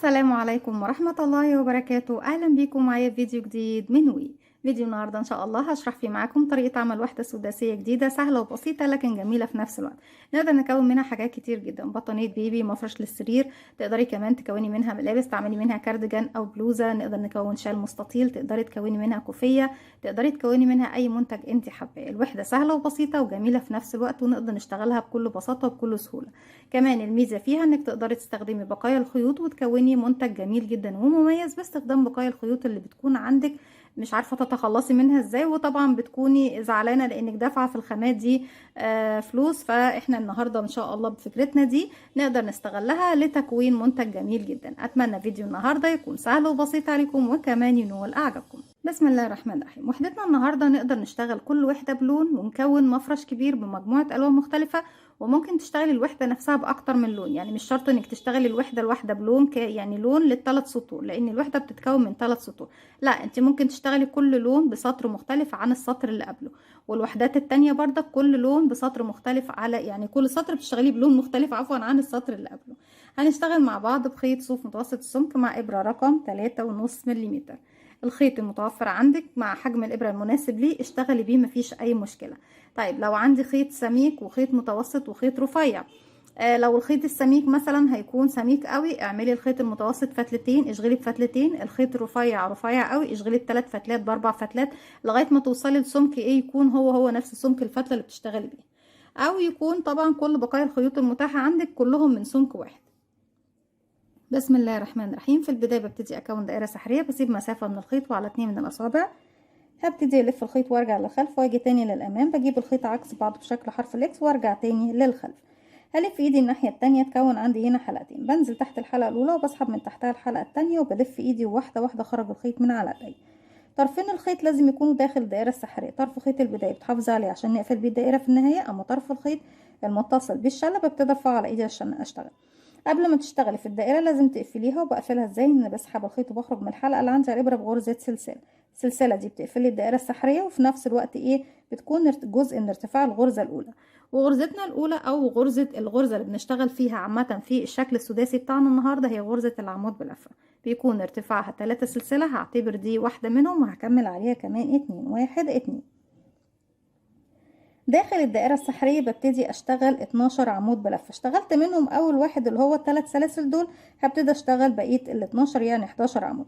السلام عليكم ورحمة الله وبركاته. أهلا بيكم معايا في فيديو جديد من فيديو النهاردة إن شاء الله هشرح فيه معاكم طريقة عمل وحدة سداسية جديدة سهلة وبسيطة لكن جميلة في نفس الوقت. نقدر نكون منها حاجات كتير جدا، بطانية بيبي، مفرش للسرير، تقدري كمان تكوني منها ملابس، تعملي منها كارديجان أو بلوزة، نقدر نكون شال مستطيل، تقدري تكوني منها كوفية، تقدري تكوني منها أي منتج انت حباه. الوحدة سهلة وبسيطة وجميلة في نفس الوقت ونقدر نشتغلها بكل بساطة وبكل سهولة. كمان الميزة فيها انك تقدري تستخدمي بقايا الخيوط وتكوني منتج جميل جدا ومميز باستخدام بقايا الخيوط اللي بتكون عندك مش عارفة تتخلصي منها ازاي، وطبعا بتكوني زعلانة لانك دافعة في الخامات دي فلوس. فاحنا النهاردة ان شاء الله بفكرتنا دي نقدر نستغلها لتكوين منتج جميل جدا. اتمنى فيديو النهاردة يكون سهل وبسيط عليكم وكمان ينول اعجابكم. بسم الله الرحمن الرحيم. وحدتنا النهاردة نقدر نشتغل كل وحدة بلون ونكون مفرش كبير بمجموعة الوان مختلفة، وممكن تشتغلي الوحدة نفسها بأكتر من لون. يعني مش شرط انك تشتغلي الوحدة الواحدة بلون يعني لون للثلاث سطور، لان الوحدة بتتكون من 3 سطور. لا، انت ممكن تشتغلي كل لون بسطر مختلف عن السطر اللي قبله، والوحدات التانية برضك كل لون بسطر مختلف، على يعني كل سطر بتشتغليه بلون مختلف عفوا عن السطر اللي قبله. هنشتغل مع بعض بخيط صوف متوسط السمك مع إبرة رقم 3.5 ملم. الخيط المتوفر عندك مع حجم الإبرة المناسب ليه اشتغلي بيه، مفيش أي مشكلة. طيب لو عندي خيط سميك وخيط متوسط وخيط رفيع، لو الخيط السميك مثلا هيكون سميك قوي، اعملي الخيط المتوسط فتلتين، اشغلي بفتلتين. الخيط الرفيع رفيع قوي، اشغلي ب3 فتلات ب4 فتلات لغايه ما توصلي لسمك يكون هو نفس سمك الفتله اللي بتشتغلي بيه، او يكون طبعا كل بقايا الخيوط المتاحه عندك كلهم من سمك واحد. بسم الله الرحمن الرحيم. في البدايه ببتدي اكون دائره سحريه، بسيب مسافه من الخيط وعلى 2 من الاصابع. هبتدي الف الخيط وارجع للخلف واجي تاني للامام، بجيب الخيط عكس بعض بشكل حرف الاكس وارجع تاني للخلف. هلف ايدي الناحيه التانية، تكون عندي هنا حلقتين، بنزل تحت الحلقه الاولى وبسحب من تحتها الحلقه التانية وبلف ايدي واحده واحده خرج الخيط من على ايدي. طرفين الخيط لازم يكونوا داخل الدائره السحريه. طرف خيط البدايه بتحافظي عليه عشان نقفل بيه الدائره في النهايه، اما طرف الخيط المتصل بالشله ببتدي ارفعه على ايدي عشان اشتغل. قبل ما تشتغلي في الدائره لازم تقفليها، وبقفلها ازاي؟ ان بسحب الخيط وبخرج من الحلقه اللي عندي على الابره بغرزه سلسله. السلسله دي بتقفلي الدائره السحريه، وفي نفس الوقت بتكون جزء من ارتفاع الغرزه الاولى. وغرزتنا الاولى او الغرزه اللي بنشتغل فيها عامه في الشكل السداسي بتاعنا النهارده هي غرزه العمود بلفه، بيكون ارتفاعها 3 سلسله. هعتبر دي واحده منهم وهكمل عليها كمان 2. 1 2. داخل الدائرة السحرية ببتدي اشتغل 12 عمود بلفة. اشتغلت منهم اول واحد اللي هو ال3 سلاسل دول، هبتدي اشتغل بقية ال12 يعني 11 عمود.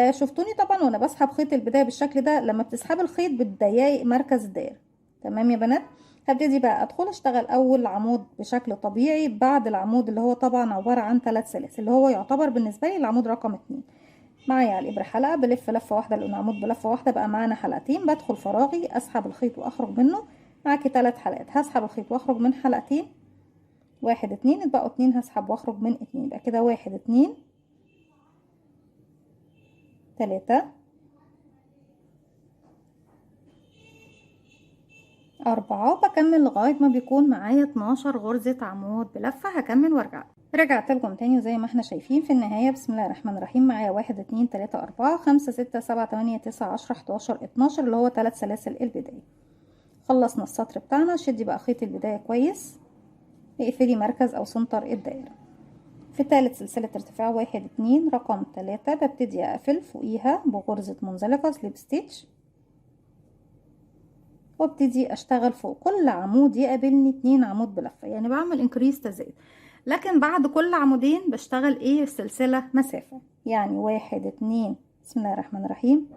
شفتوني طبعا وانا بسحب خيط البداية بالشكل ده. لما بتسحبي الخيط بتضيقي مركز الدائرة. تمام يا بنات؟ هبتدي بقى ادخل اشتغل اول عمود بشكل طبيعي بعد العمود اللي هو طبعا عبارة عن 3 سلاسل، اللي هو يعتبر بالنسبة لي العمود رقم 2. معايا على الابره حلقه، بلف لفه واحده لان عمود بلفه واحده بقى معانا حلقتين. بدخل فراغي اسحب الخيط واخرج منه. معاكي 3 حلقات، هسحب الخيط واخرج من حلقتين. 1 2، اتبقوا 2 هسحب واخرج من 2. يبقى كده 1 2 3 4، وبكمل لغايه ما بيكون معايا 12 غرزه عمود بلفه. هكمل وارجع. رجعت لكم تاني وزي ما احنا شايفين في النهايه بسم الله الرحمن الرحيم معايا 1 2 3 4 5 6 7 8 9 10 11 12 اللي هو 3 سلاسل البدايه. خلصنا السطر بتاعنا. شدي بقى خيط البداية كويس، اقفلي مركز او سنتر الدائرة. في ثالث سلسلة ارتفاع 1 2 رقم 3 ببتدي اقفل فوقيها بغرزة منزلقة سليب ستيتش، وابتدي اشتغل فوق كل عمود يقابلني 2 عمود بلفة، يعني بعمل انكريس تزايد. لكن بعد كل عمودين بشتغل سلسلة مسافة. يعني 1 2 بسم الله الرحمن الرحيم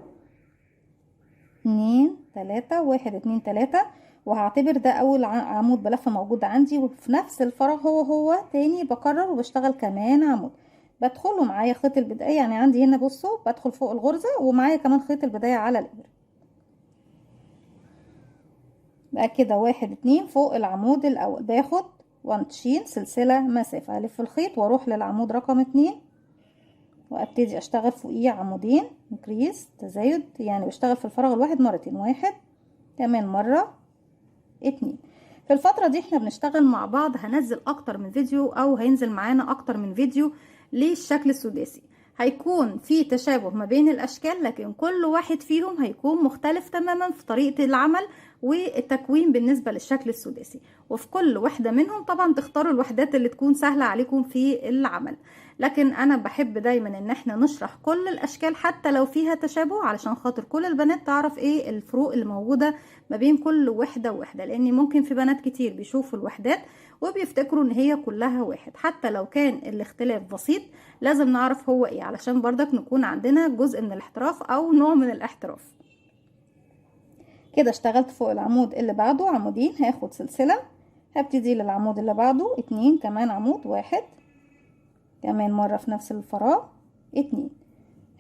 2 3 1 2 3، وهعتبر ده اول عمود بلفه موجود عندي، وفي نفس الفراغ هو تاني بكرر وبشتغل كمان عمود. بدخله معايا خيط البدايه، يعني عندي هنا بصوا بدخل فوق الغرزه ومعايا كمان خيط البدايه على الابره. بقى كده 1 2 فوق العمود الاول باخد 1 تشين سلسله مسافه، الف الخيط واروح للعمود رقم 2 وابتدي اشتغل فوقيه عمودين انكريس تزايد، يعني بشتغل في الفراغ الواحد مرتين. 1 كمان مره 2. في الفترة دي احنا بنشتغل مع بعض. هنزل اكتر من فيديو او هينزل معانا اكتر من فيديو للشكل السداسي، هيكون في تشابه ما بين الاشكال، لكن كل واحد فيهم هيكون مختلف تماما في طريقة العمل والتكوين بالنسبة للشكل السداسي. وفي كل وحدة منهم طبعا تختاروا الوحدات اللي تكون سهلة عليكم في العمل، لكن انا بحب دايما ان احنا نشرح كل الاشكال حتى لو فيها تشابه، علشان خاطر كل البنات تعرف ايه الفروق اللي موجودة ما بين كل وحدة ووحدة، لان ممكن في بنات كتير بيشوفوا الوحدات وبيفتكروا ان هي كلها واحد، حتى لو كان الاختلاف بسيط لازم نعرف هو ايه، علشان برضك نكون عندنا جزء من الاحتراف او نوع من الاحتراف. كده اشتغلت فوق العمود اللي بعده عمودين، هاخد سلسلة، هبتدي للعمود اللي بعده 2 كمان عمود، 1 كمان مرة في نفس الفراغ 2،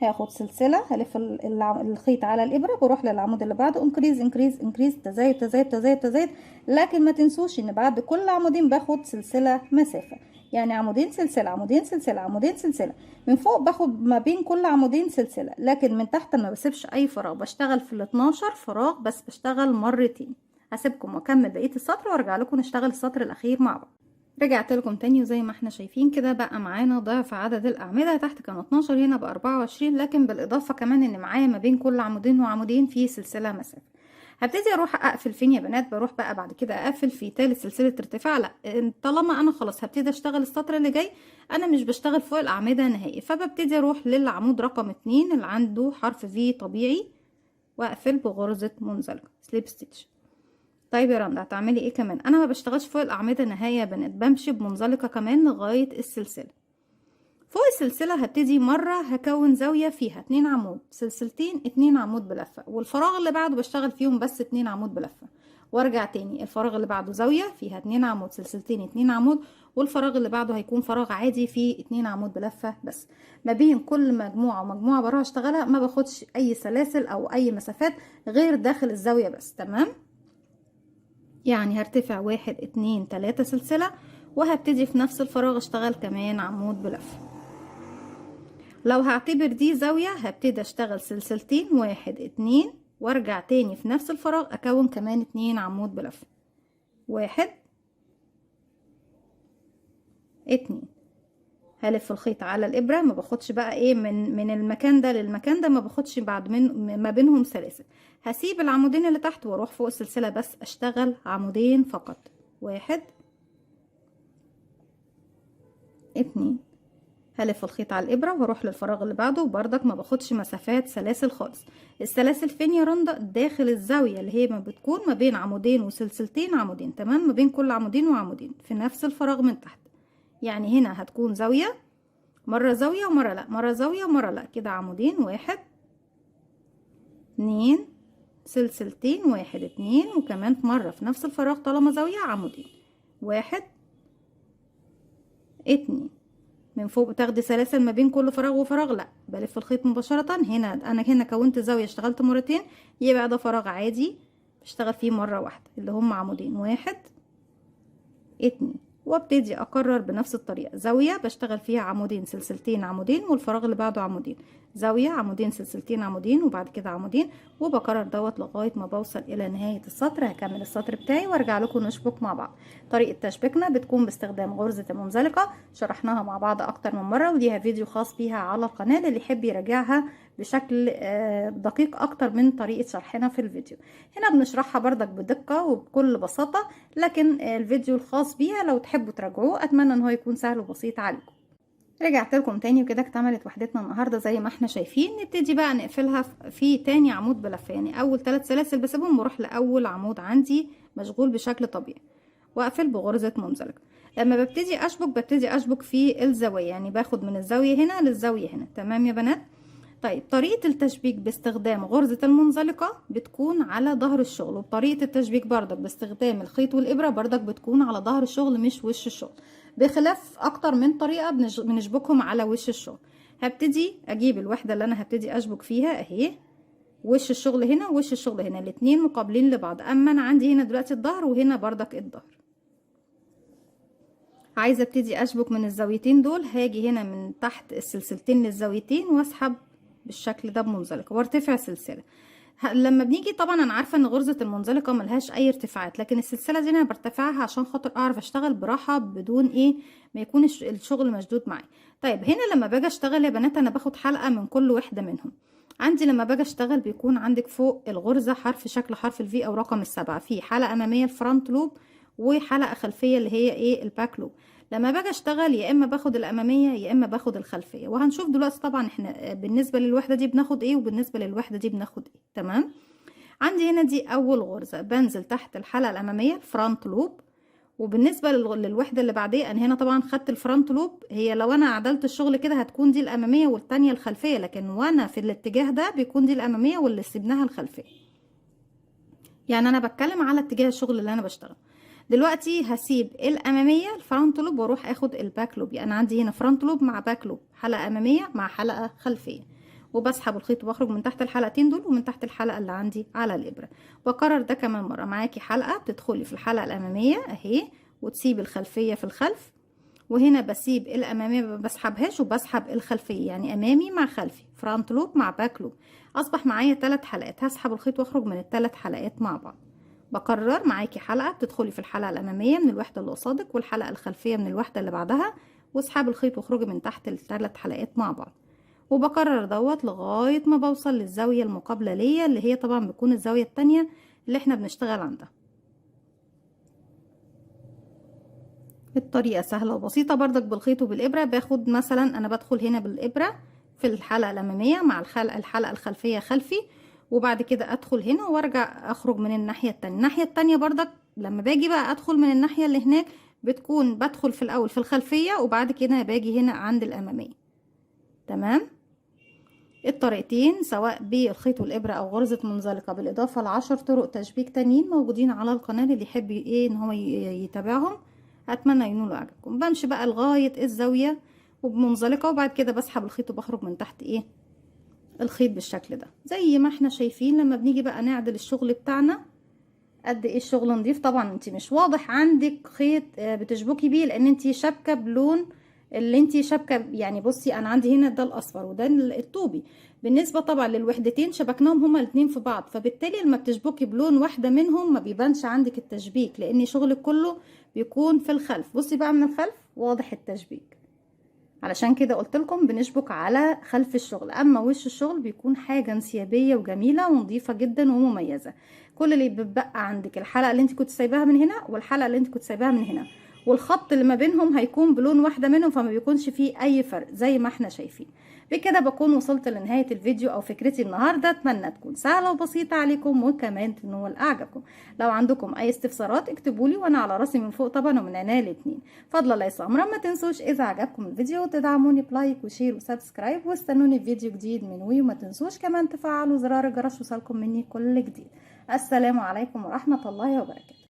هاخد سلسلة، هلف الخيط على الإبرة، بروح للعمود اللي بعده انكريز انكريز انكريز، تزايد تزايد تزايد تزايد. لكن ما تنسوش ان بعد كل عمودين باخد سلسلة مسافة، يعني عمودين سلسلة عمودين سلسلة عمودين سلسلة، من فوق باخد ما بين كل عمودين سلسلة، لكن من تحت ما بسيبش اي فراغ، بشتغل في ال 12 فراغ بس بشتغل مرتين. هسيبكم واكمل بقية السطر وارجع لكم نشتغل السطر الاخير مع بعض. رجعت لكم تاني، وزي ما احنا شايفين كده بقى معانا ضعف عدد الاعمده، تحت كان 12 هنا بقى 24، لكن بالاضافه كمان ان معايا ما بين كل عمودين وعمودين في سلسله مسافه. هبتدي اروح اقفل فين يا بنات؟ بروح بقى بعد كده اقفل في تالت سلسله ارتفاع. لا، طالما انا خلاص هبتدي اشتغل السطر اللي جاي، انا مش بشتغل فوق الاعمده نهائي، فببتدي اروح للعمود رقم 2 اللي عنده حرف في طبيعي واقفل بغرزه منزلقه سليب ستيتش. طيب يا رندا هتعملي ايه كمان؟ انا ما بشتغلش فوق الاعمده نهايه يا بنات، بمشي بمنزلقه كمان لغايه السلسله. فوق السلسله هبتدي مره هكون زاويه فيها 2 عمود سلسلتين 2 عمود بلفه، والفراغ اللي بعده بشتغل فيهم بس 2 عمود بلفه، وارجع تاني الفراغ اللي بعده زاويه فيها 2 عمود سلسلتين 2 عمود، والفراغ اللي بعده هيكون فراغ عادي فيه 2 عمود بلفه بس. ما بين كل مجموعه ومجموعه بروح اشتغلها، ما باخدش اي سلاسل او اي مسافات غير داخل الزاويه بس. تمام؟ يعني هرتفع 1 2 3 سلسلة، وهبتدي في نفس الفراغ اشتغل كمان عمود بلفة. لو هعتبر دي زاوية هبتدي اشتغل سلسلتين 1 2، وارجع تاني في نفس الفراغ اكون كمان 2 عمود بلفة، 1 2. هلف الخيط على الابره، ما باخدش بقى ايه من المكان ده للمكان ده، ما باخدش بعد ما بينهم سلاسل. هسيب العمودين اللي تحت واروح فوق السلسله بس اشتغل عمودين فقط، 1 2. هلف الخيط على الابره واروح للفراغ اللي بعده، وبرضك ما باخدش مسافات سلاسل خالص. السلاسل فين يا رندا؟ داخل الزاويه اللي هي ما بتكون ما بين عمودين وسلسلتين عمودين. تمام؟ ما بين كل عمودين وعمودين في نفس الفراغ من تحت. يعني هنا هتكون زاويه، مرة زاوية ومرة لا، مرة زاوية ومرة لا، كده عمودين 1 2 سلسلتين 1 2، وكمان مرة في نفس الفراغ طالما زاوية عمودين 1 2. من فوق بتاخدي سلاسل ما بين كل فراغ وفراغ؟ لا، بلف الخيط مباشرة. هنا كونت زاوية اشتغلت مرتين، يبقى ده فراغ عادي بشتغل فيه مرة واحدة اللي هم عمودين 1 2، وابتدي اكرر بنفس الطريقه. زاويه بشتغل فيها عمودين سلسلتين عمودين، والفراغ اللي بعده عمودين، زاويه عمودين سلسلتين عمودين، وبعد كده عمودين، وبكرر دوت لغايه ما بوصل الى نهايه السطر. هكمل السطر بتاعي وارجع لكم نشبك مع بعض. طريقه تشبيكنا بتكون باستخدام غرزه المنزلقه، شرحناها مع بعض اكتر من مره، وليها فيديو خاص بيها على القناه اللي يحب يراجعها بشكل دقيق اكتر من طريقه شرحنا في الفيديو. هنا بنشرحها بردك بدقه وبكل بساطه، لكن الفيديو الخاص بيها لو تحبوا تراجعوه اتمنى ان هو يكون سهل وبسيط عليكم. رجعت لكم تاني، وكده اكتملت وحدتنا النهارده زي ما احنا شايفين. نبتدي بقى نقفلها في تاني عمود بلفه، يعني اول 3 سلاسل بسيبهم واروح لاول عمود عندي مشغول بشكل طبيعي، واقفل بغرزه منزلقه. لما ببتدي اشبك في الزاويه، يعني باخد من الزاويه هنا للزاويه هنا. تمام يا بنات؟ طيب طريقة التشبيك باستخدام غرزة المنزلقة بتكون على ظهر الشغل، وطريقة التشبيك بردك باستخدام الخيط والإبرة بردك بتكون على ظهر الشغل مش وش الشغل، بخلاف أكتر من طريقة بنشبكهم على وش الشغل. هبتدي أجيب الوحدة اللي أنا هبتدي أشبك فيها أهي، وش الشغل هنا ووش الشغل هنا، الاتنين مقابلين لبعض. أما أنا عندي هنا دلوقتي الظهر وهنا بردك الظهر، عايزة ابتدي أشبك من الزاويتين دول. هاجي هنا من تحت السلسلتين للزاويتين واسحب بالشكل ده بمنزلقة وارتفع سلسلة. لما بنيجي طبعا انا عارفه ان غرزه المنزلقه ملهاش اي ارتفاعات، لكن السلسله دي انا برتفعها عشان خاطر اعرف اشتغل براحه بدون ايه ما يكون الشغل مشدود معايا. طيب هنا لما باجي اشتغل يا بنات انا باخد حلقه من كل وحده منهم. عندي لما باجي اشتغل بيكون عندك فوق الغرزه حرف شكل حرف الفي او رقم السبعة، في حلقه اماميه الفرونت لوب وحلقه خلفيه اللي هي ايه الباك لوب. لما باجي اشتغل يا اما باخد الاماميه يا اما باخد الخلفيه، وهنشوف دلوقتي طبعا احنا بالنسبه للوحده دي بناخد ايه وبالنسبه للوحده دي بناخد ايه. تمام. عندي هنا دي اول غرزه بنزل تحت الحلقه الاماميه الفرونت لوب، وبالنسبه للوحده اللي بعديه انا هنا طبعا خدت الفرونت لوب، هي لو انا عدلت الشغل كده هتكون دي الاماميه والتانيه الخلفيه، لكن وانا في الاتجاه ده بيكون دي الاماميه واللي سيبناها الخلفيه. يعني انا بتكلم على اتجاه الشغل اللي انا بشتغل دلوقتي. هسيب الاماميه الفرونت لوب واروح اخد الباك لوب، يعني انا عندي هنا فرونت لوب مع باك لوب، حلقه اماميه مع حلقه خلفيه، وبسحب الخيط وبخرج من تحت الحلقتين دول ومن تحت الحلقه اللي عندي على الابره. بكرر ده كمان مره. معاكي حلقه بتدخلي في الحلقه الاماميه اهي وتسيب الخلفيه في الخلف، وهنا بسيب الاماميه ما بسحبهاش وبسحب الخلفيه، يعني امامي مع خلفي فرونت لوب مع باك لوب. اصبح معايا 3 حلقات، هسحب الخيط واخرج من ال3 حلقات مع بعض. بكرر. معاكي حلقه بتدخلي في الحلقه الاماميه من الوحده اللي قصادك والحلقه الخلفيه من الوحده اللي بعدها، واسحبي الخيط واخرجي من تحت ال3 حلقات مع بعض. وبكرر دوت لغايه ما بوصل للزاويه المقابله ليا اللي هي طبعا بتكون الزاويه التانية اللي احنا بنشتغل عندها. الطريقة سهلة وبسيطة برضك بالخيط وبالإبرة. باخد مثلا أنا بدخل هنا بالإبرة في الحلقة الأمامية مع الحلقة الخلفية خلفي، وبعد كده أدخل هنا وأرجع أخرج من الناحية التانية. الناحية التانية برضك لما باجي بقى أدخل من الناحية اللي هناك بتكون بدخل في الأول في الخلفية وبعد كده باجي هنا عند الأمامية. تمام. الطريقتين سواء بالخيط والإبرة أو غرزة منزلقة بالإضافة ل10 طرق تشبيك تانيين موجودين على القناة، اللي يحب إيه إن هو يتابعهم أتمنى ينولوا إعجابكم. بمشي بقى لغاية الزاوية وبمنزلقة، وبعد كده بسحب الخيط وبخرج من تحت إيه الخيط بالشكل ده زي ما احنا شايفين. لما بنيجي بقى نعدل الشغل بتاعنا قد ايه الشغل نضيف. طبعا انت مش واضح عندك خيط بتشبكي بيه لان انت شابكه بلون اللي انت شابكه. يعني بصي انا عندي هنا ده الاصفر وده الطوبي، بالنسبه طبعا للوحدتين شبكناهم هما الاتنين في بعض، فبالتالي لما بتشبكي بلون واحده منهم ما بيبانش عندك التشبيك لان شغلك كله بيكون في الخلف. بصي بقى من الخلف واضح التشبيك، علشان كده قلت لكم بنشبك على خلف الشغل، اما وش الشغل بيكون حاجه انسيابيه وجميله ونظيفه جدا ومميزه. كل اللي بيبقى عندك الحلقه اللي انت كنت سايباها من هنا والحلقه اللي انت كنت سايباها من هنا، والخط اللي ما بينهم هيكون بلون واحده منهم، فما بيكونش فيه اي فرق زي ما احنا شايفين. بكده بكون وصلت لنهايه الفيديو او فكرتي النهارده. اتمنى تكون سهله وبسيطه عليكم وكمان تنول اعجابكم. لو عندكم اي استفسارات اكتبوا لي وانا على راسي من فوق طبعا ومن عينيا الاتنين. فضلا ليس امرا، ما تنسوش اذا عجبكم الفيديو تدعموني بلايك وشير وسبسكرايب، واستنوني في فيديو جديد من وما تنسوش كمان تفعلوا زرار الجرس يوصلكم مني كل جديد. السلام عليكم ورحمه الله وبركاته.